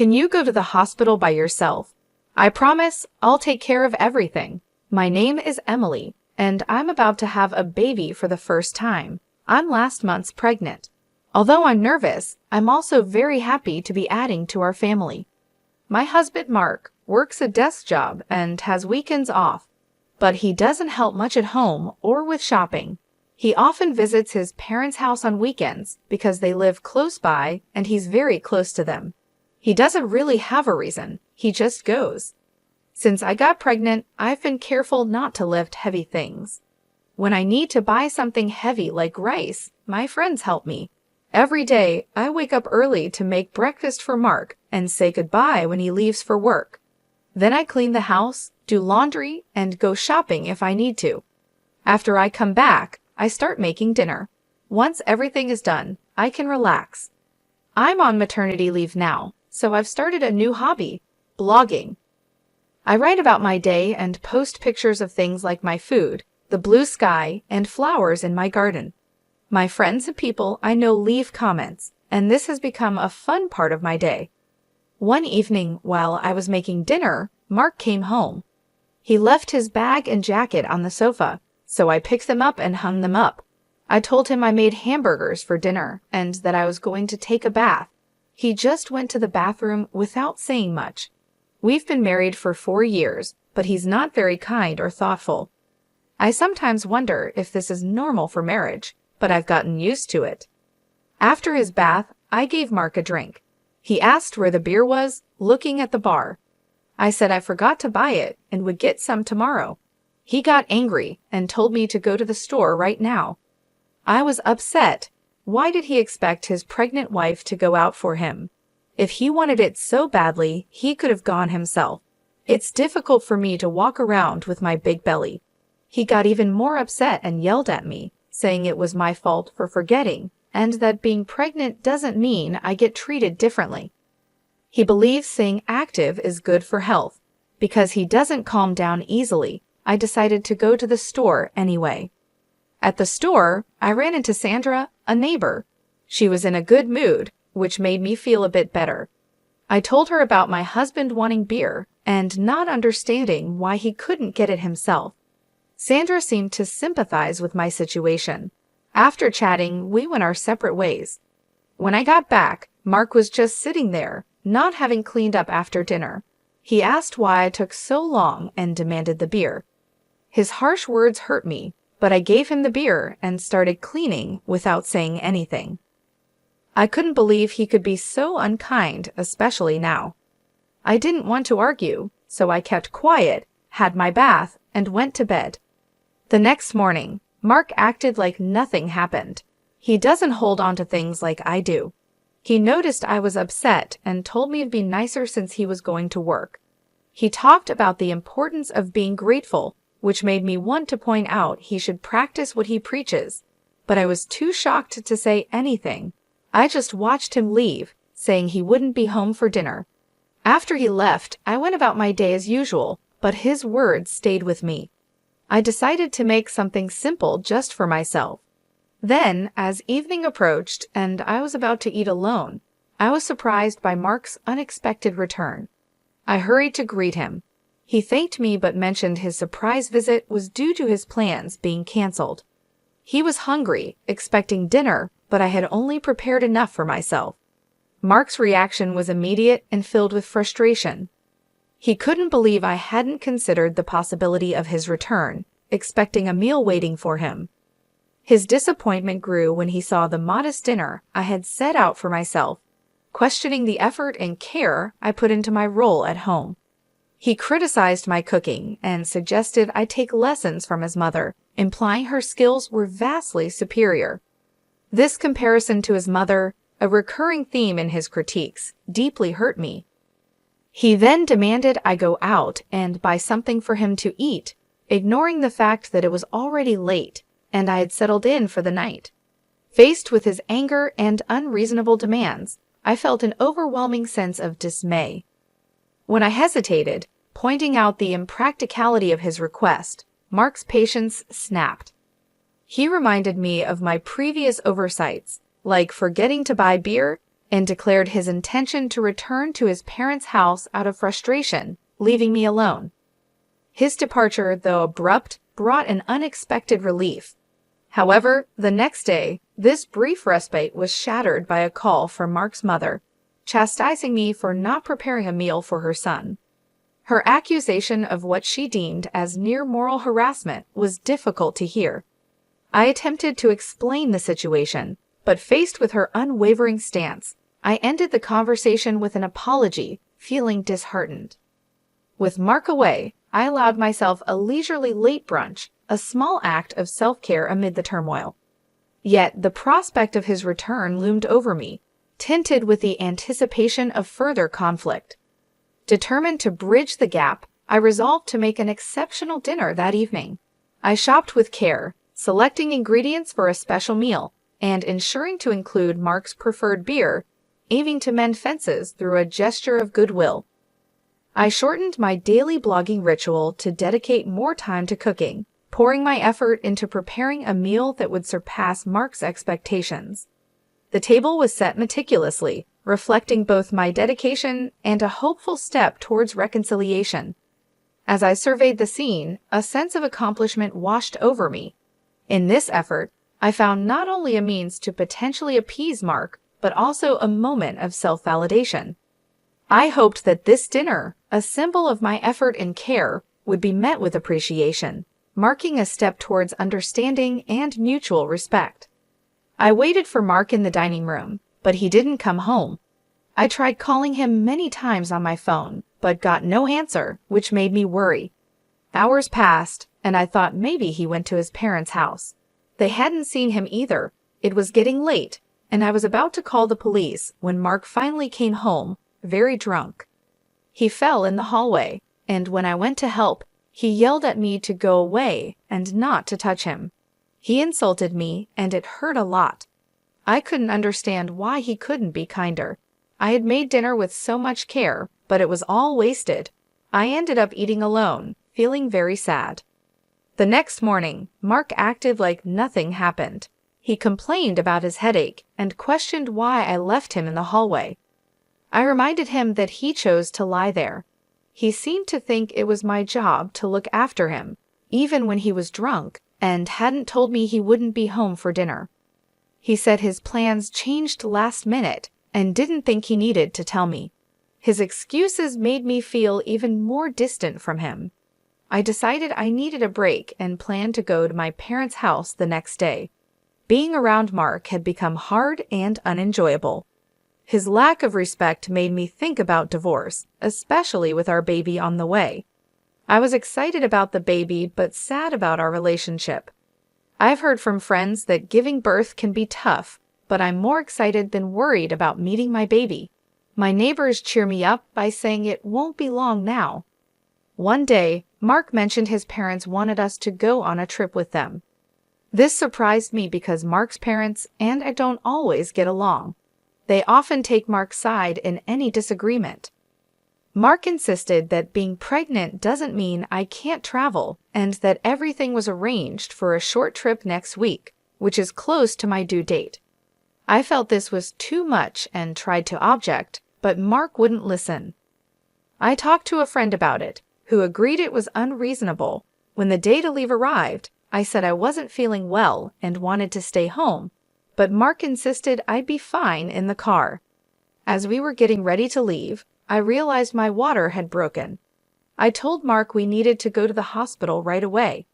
Can you go to the hospital by yourself? I promise I'll take care of everything. My name is Emily, and I'm about to have a baby for the first time. I'm last month's pregnant. Although I'm nervous, I'm also very happy to be adding to our family. My husband Mark works a desk job and has weekends off, but he doesn't help much at home or with shopping. He often visits his parents' house on weekends because they live close by and he's very close to them. He doesn't really have a reason, he just goes. Since I got pregnant, I've been careful not to lift heavy things. When I need to buy something heavy like rice, my friends help me. Every day, I wake up early to make breakfast for Mark and say goodbye when he leaves for work. Then I clean the house, do laundry, and go shopping if I need to. After I come back, I start making dinner. Once everything is done, I can relax. I'm on maternity leave now, so I've started a new hobby, blogging. I write about my day and post pictures of things like my food, the blue sky, and flowers in my garden. My friends and people I know leave comments, and this has become a fun part of my day. One evening, while I was making dinner, Mark came home. He left his bag and jacket on the sofa, so I picked them up and hung them up. I told him I made hamburgers for dinner and that I was going to take a bath. He just went to the bathroom without saying much. We've been married for 4 years, but he's not very kind or thoughtful. I sometimes wonder if this is normal for marriage, but I've gotten used to it. After his bath, I gave Mark a drink. He asked where the beer was, looking at the bar. I said I forgot to buy it and would get some tomorrow. He got angry and told me to go to the store right now. I was upset. Why did he expect his pregnant wife to go out for him? If he wanted it so badly, he could have gone himself. It's difficult for me to walk around with my big belly. He got even more upset and yelled at me, saying it was my fault for forgetting, and that being pregnant doesn't mean I get treated differently. He believes staying active is good for health. Because he doesn't calm down easily, I decided to go to the store anyway. At the store, I ran into Sandra, a neighbor. She was in a good mood, which made me feel a bit better. I told her about my husband wanting beer and not understanding why he couldn't get it himself. Sandra seemed to sympathize with my situation. After chatting, we went our separate ways. When I got back, Mark was just sitting there, not having cleaned up after dinner. He asked why I took so long and demanded the beer. His harsh words hurt me, but I gave him the beer and started cleaning without saying anything. I couldn't believe he could be so unkind, especially now. I didn't want to argue, so I kept quiet, had my bath, and went to bed. The next morning, Mark acted like nothing happened. He doesn't hold on to things like I do. He noticed I was upset and told me to be nicer since he was going to work. He talked about the importance of being grateful, which made me want to point out he should practice what he preaches, but I was too shocked to say anything. I just watched him leave, saying he wouldn't be home for dinner. After he left, I went about my day as usual, but his words stayed with me. I decided to make something simple just for myself. Then, as evening approached and I was about to eat alone, I was surprised by Mark's unexpected return. I hurried to greet him. He thanked me but mentioned his surprise visit was due to his plans being canceled. He was hungry, expecting dinner, but I had only prepared enough for myself. Mark's reaction was immediate and filled with frustration. He couldn't believe I hadn't considered the possibility of his return, expecting a meal waiting for him. His disappointment grew when he saw the modest dinner I had set out for myself, questioning the effort and care I put into my role at home. He criticized my cooking and suggested I take lessons from his mother, implying her skills were vastly superior. This comparison to his mother, a recurring theme in his critiques, deeply hurt me. He then demanded I go out and buy something for him to eat, ignoring the fact that it was already late and I had settled in for the night. Faced with his anger and unreasonable demands, I felt an overwhelming sense of dismay. When I hesitated, pointing out the impracticality of his request, Mark's patience snapped. He reminded me of my previous oversights, like forgetting to buy beer and declared his intention to return to his parents' house out of frustration, leaving me alone. His departure, though abrupt, brought an unexpected relief. However, the next day, this brief respite was shattered by a call from Mark's mother, chastising me for not preparing a meal for her son. Her accusation of what she deemed as near moral harassment was difficult to hear. I attempted to explain the situation, but faced with her unwavering stance, I ended the conversation with an apology, feeling disheartened. With Mark away, I allowed myself a leisurely late brunch, a small act of self-care amid the turmoil. Yet the prospect of his return loomed over me, tinted with the anticipation of further conflict. Determined to bridge the gap, I resolved to make an exceptional dinner that evening. I shopped with care, selecting ingredients for a special meal, and ensuring to include Mark's preferred beer, aiming to mend fences through a gesture of goodwill. I shortened my daily blogging ritual to dedicate more time to cooking, pouring my effort into preparing a meal that would surpass Mark's expectations. The table was set meticulously, reflecting both my dedication and a hopeful step towards reconciliation. As I surveyed the scene, a sense of accomplishment washed over me. In this effort, I found not only a means to potentially appease Mark, but also a moment of self-validation. I hoped that this dinner, a symbol of my effort and care, would be met with appreciation, marking a step towards understanding and mutual respect. I waited for Mark in the dining room, but he didn't come home. I tried calling him many times on my phone, but got no answer, which made me worry. Hours passed, and I thought maybe he went to his parents' house. They hadn't seen him either. It was getting late, and I was about to call the police when Mark finally came home, very drunk. He fell in the hallway, and when I went to help, he yelled at me to go away and not to touch him. He insulted me, and it hurt a lot. I couldn't understand why he couldn't be kinder. I had made dinner with so much care, but it was all wasted. I ended up eating alone, feeling very sad. The next morning, Mark acted like nothing happened. He complained about his headache and questioned why I left him in the hallway. I reminded him that he chose to lie there. He seemed to think it was my job to look after him, even when he was drunk, and hadn't told me he wouldn't be home for dinner. He said his plans changed last minute and didn't think he needed to tell me. His excuses made me feel even more distant from him. I decided I needed a break and planned to go to my parents' house the next day. Being around Mark had become hard and unenjoyable. His lack of respect made me think about divorce, especially with our baby on the way. I was excited about the baby but sad about our relationship. I've heard from friends that giving birth can be tough, but I'm more excited than worried about meeting my baby. My neighbors cheer me up by saying it won't be long now. One day, Mark mentioned his parents wanted us to go on a trip with them. This surprised me because Mark's parents and I don't always get along. They often take Mark's side in any disagreement. Mark insisted that being pregnant doesn't mean I can't travel and that everything was arranged for a short trip next week, which is close to my due date. I felt this was too much and tried to object, but Mark wouldn't listen. I talked to a friend about it, who agreed it was unreasonable. When the day to leave arrived, I said I wasn't feeling well and wanted to stay home, but Mark insisted I'd be fine in the car. As we were getting ready to leave, I realized my water had broken. I told Mark we needed to go to the hospital right away.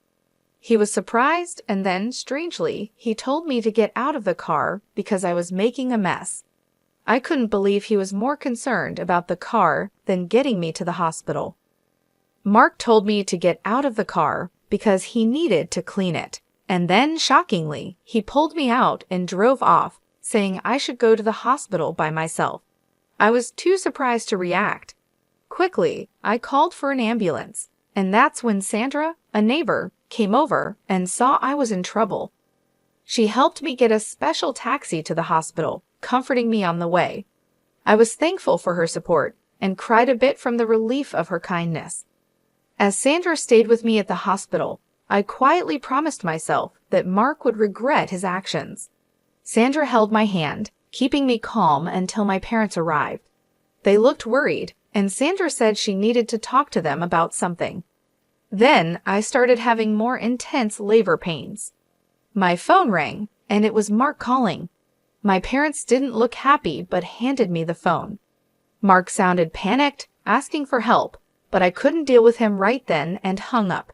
He was surprised, and then, strangely, he told me to get out of the car because I was making a mess. I couldn't believe he was more concerned about the car than getting me to the hospital. Mark told me to get out of the car because he needed to clean it, and then, shockingly, he pulled me out and drove off, saying I should go to the hospital by myself. I was too surprised to react. Quickly, I called for an ambulance, and that's when Sandra, a neighbor, came over and saw I was in trouble. She helped me get a special taxi to the hospital, comforting me on the way. I was thankful for her support and cried a bit from the relief of her kindness. As Sandra stayed with me at the hospital, I quietly promised myself that Mark would regret his actions. Sandra held my hand, keeping me calm until my parents arrived. They looked worried, and Sandra said she needed to talk to them about something. Then I started having more intense labor pains. My phone rang, and it was Mark calling. My parents didn't look happy but handed me the phone. Mark sounded panicked, asking for help, but I couldn't deal with him right then and hung up.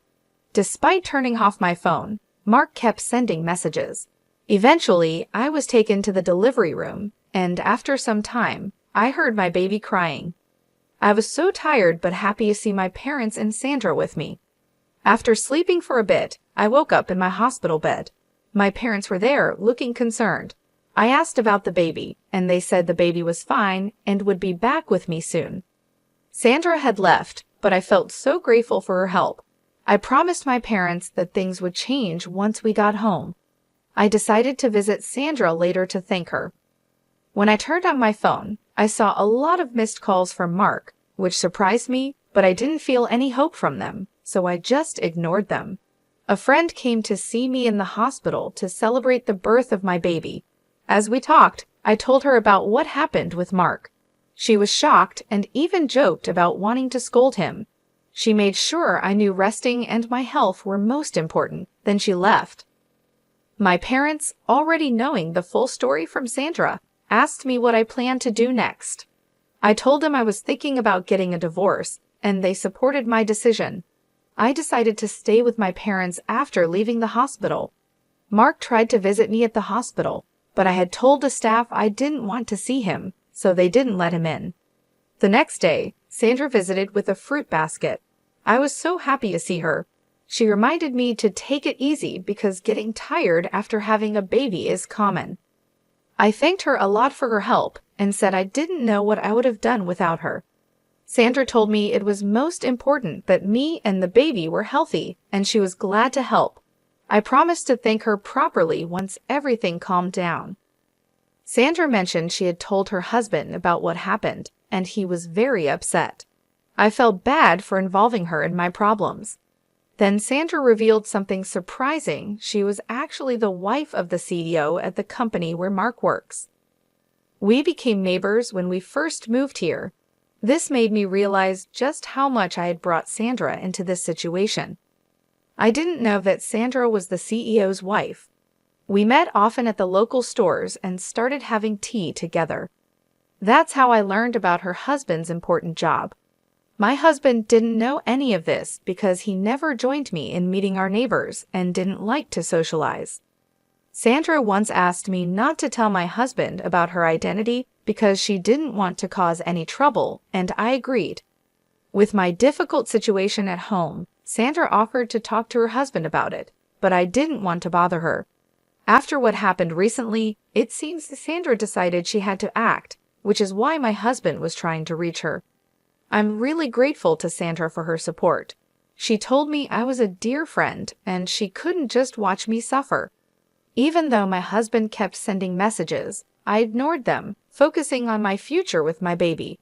Despite turning off my phone, Mark kept sending messages. Eventually, I was taken to the delivery room, and after some time, I heard my baby crying. I was so tired but happy to see my parents and Sandra with me. After sleeping for a bit, I woke up in my hospital bed. My parents were there, looking concerned. I asked about the baby, and they said the baby was fine and would be back with me soon. Sandra had left, but I felt so grateful for her help. I promised my parents that things would change once we got home. I decided to visit Sandra later to thank her. When I turned on my phone, I saw a lot of missed calls from Mark, which surprised me, but I didn't feel any hope from them, so I just ignored them. A friend came to see me in the hospital to celebrate the birth of my baby. As we talked, I told her about what happened with Mark. She was shocked and even joked about wanting to scold him. She made sure I knew resting and my health were most important. Then she left. My parents, already knowing the full story from Sandra, asked me what I planned to do next. I told them I was thinking about getting a divorce, and they supported my decision. I decided to stay with my parents after leaving the hospital. Mark tried to visit me at the hospital, but I had told the staff I didn't want to see him, so they didn't let him in. The next day, Sandra visited with a fruit basket. I was so happy to see her. She reminded me to take it easy because getting tired after having a baby is common. I thanked her a lot for her help and said I didn't know what I would have done without her. Sandra told me it was most important that me and the baby were healthy, and she was glad to help. I promised to thank her properly once everything calmed down. Sandra mentioned she had told her husband about what happened, and he was very upset. I felt bad for involving her in my problems. Then Sandra revealed something surprising. She was actually the wife of the CEO at the company where Mark works. We became neighbors when we first moved here. This made me realize just how much I had brought Sandra into this situation. I didn't know that Sandra was the CEO's wife. We met often at the local stores and started having tea together. That's how I learned about her husband's important job. My husband didn't know any of this because he never joined me in meeting our neighbors and didn't like to socialize. Sandra once asked me not to tell my husband about her identity because she didn't want to cause any trouble, and I agreed. With my difficult situation at home, Sandra offered to talk to her husband about it, but I didn't want to bother her. After what happened recently, it seems Sandra decided she had to act, which is why my husband was trying to reach her. I'm really grateful to Sandra for her support. She told me I was a dear friend and she couldn't just watch me suffer. Even though my husband kept sending messages, I ignored them, focusing on my future with my baby.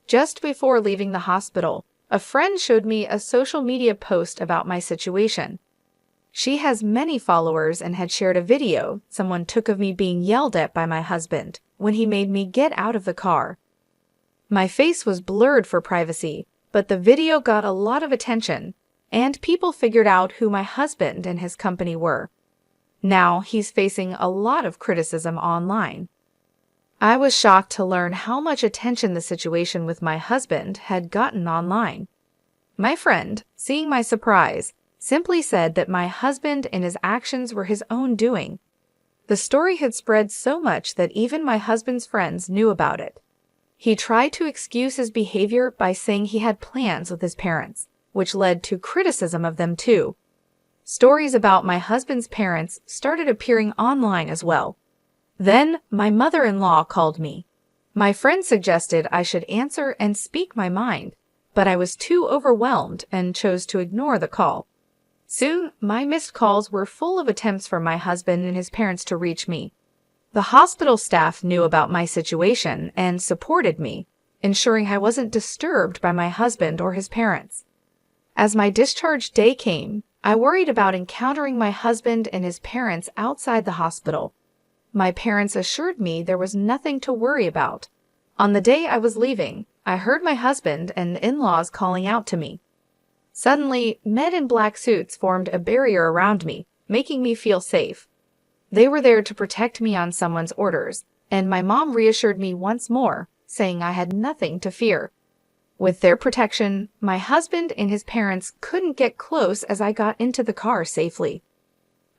Just before leaving the hospital, a friend showed me a social media post about my situation. She has many followers and had shared a video someone took of me being yelled at by my husband when he made me get out of the car. My face was blurred for privacy, but the video got a lot of attention, and people figured out who my husband and his company were. Now he's facing a lot of criticism online. I was shocked to learn how much attention the situation with my husband had gotten online. My friend, seeing my surprise, simply said that my husband and his actions were his own doing. The story had spread so much that even my husband's friends knew about it. He tried to excuse his behavior by saying he had plans with his parents, which led to criticism of them too. Stories about my husband's parents started appearing online as well. Then my mother-in-law called me. My friend suggested I should answer and speak my mind, but I was too overwhelmed and chose to ignore the call. Soon, my missed calls were full of attempts for my husband and his parents to reach me. The hospital staff knew about my situation and supported me, ensuring I wasn't disturbed by my husband or his parents. As my discharge day came, I worried about encountering my husband and his parents outside the hospital. My parents assured me there was nothing to worry about. On the day I was leaving, I heard my husband and in-laws calling out to me. Suddenly, men in black suits formed a barrier around me, making me feel safe. They were there to protect me on someone's orders, and my mom reassured me once more, saying I had nothing to fear. With their protection, my husband and his parents couldn't get close as I got into the car safely.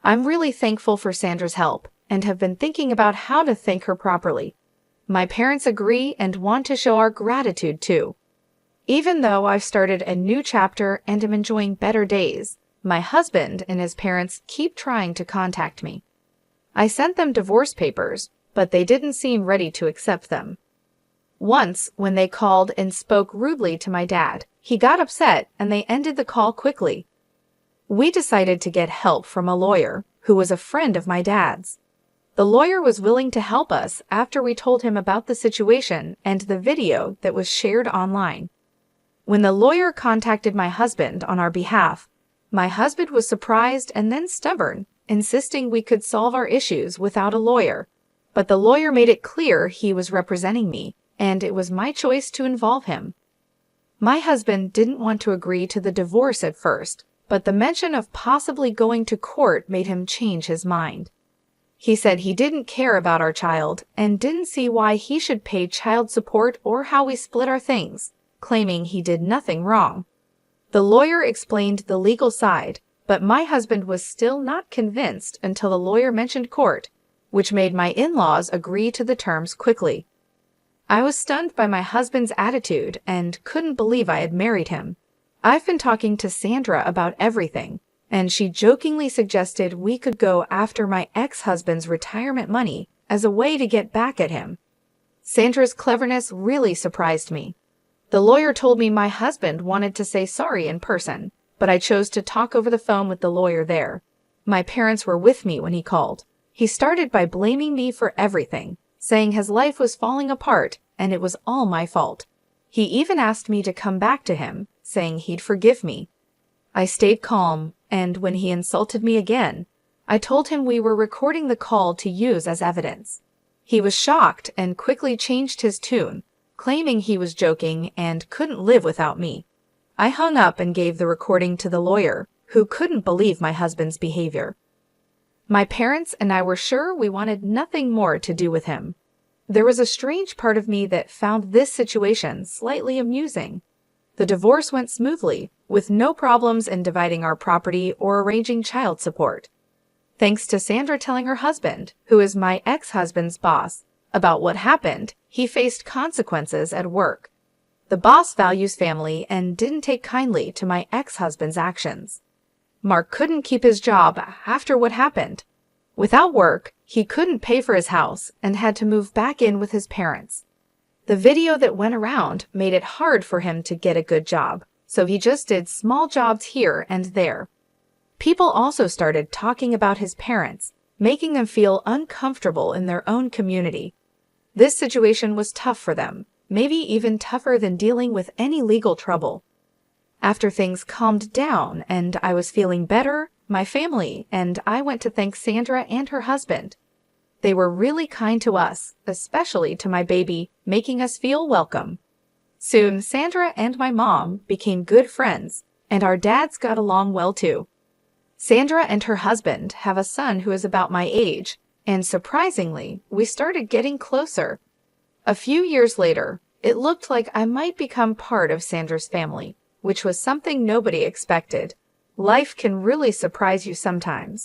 I'm really thankful for Sandra's help and have been thinking about how to thank her properly. My parents agree and want to show our gratitude too. Even though I've started a new chapter and am enjoying better days, my husband and his parents keep trying to contact me. I sent them divorce papers, but they didn't seem ready to accept them. Once, when they called and spoke rudely to my dad, he got upset and they ended the call quickly. We decided to get help from a lawyer who was a friend of my dad's. The lawyer was willing to help us after we told him about the situation and the video that was shared online. When the lawyer contacted my husband on our behalf, my husband was surprised and then stubborn, insisting we could solve our issues without a lawyer. But the lawyer made it clear he was representing me, and it was my choice to involve him. My husband didn't want to agree to the divorce at first, but the mention of possibly going to court made him change his mind. He said he didn't care about our child and didn't see why he should pay child support or how we split our things, claiming he did nothing wrong. The lawyer explained the legal side, but my husband was still not convinced until the lawyer mentioned court, which made my in-laws agree to the terms quickly. I was stunned by my husband's attitude and couldn't believe I had married him. I've been talking to Sandra about everything, and she jokingly suggested we could go after my ex-husband's retirement money as a way to get back at him. Sandra's cleverness really surprised me. The lawyer told me my husband wanted to say sorry in person, but I chose to talk over the phone with the lawyer there. My parents were with me when he called. He started by blaming me for everything, saying his life was falling apart and it was all my fault. He even asked me to come back to him, saying he'd forgive me. I stayed calm, and when he insulted me again, I told him we were recording the call to use as evidence. He was shocked and quickly changed his tune, claiming he was joking and couldn't live without me. I hung up and gave the recording to the lawyer, who couldn't believe my husband's behavior. My parents and I were sure we wanted nothing more to do with him. There was a strange part of me that found this situation slightly amusing. The divorce went smoothly, with no problems in dividing our property or arranging child support. Thanks to Sandra telling her husband, who is my ex-husband's boss, about what happened, he faced consequences at work. The boss values family and didn't take kindly to my ex-husband's actions. Mark couldn't keep his job after what happened. Without work, he couldn't pay for his house and had to move back in with his parents. The video that went around made it hard for him to get a good job, so he just did small jobs here and there. People also started talking about his parents, making them feel uncomfortable in their own community. This situation was tough for them, maybe even tougher than dealing with any legal trouble. After things calmed down and I was feeling better, my family and I went to thank Sandra and her husband. They were really kind to us, especially to my baby, making us feel welcome. Soon, Sandra and my mom became good friends, and our dads got along well too. Sandra and her husband have a son who is about my age, and surprisingly, we started getting closer. A few years later, it looked like I might become part of Sandra's family, which was something nobody expected. Life can really surprise you sometimes.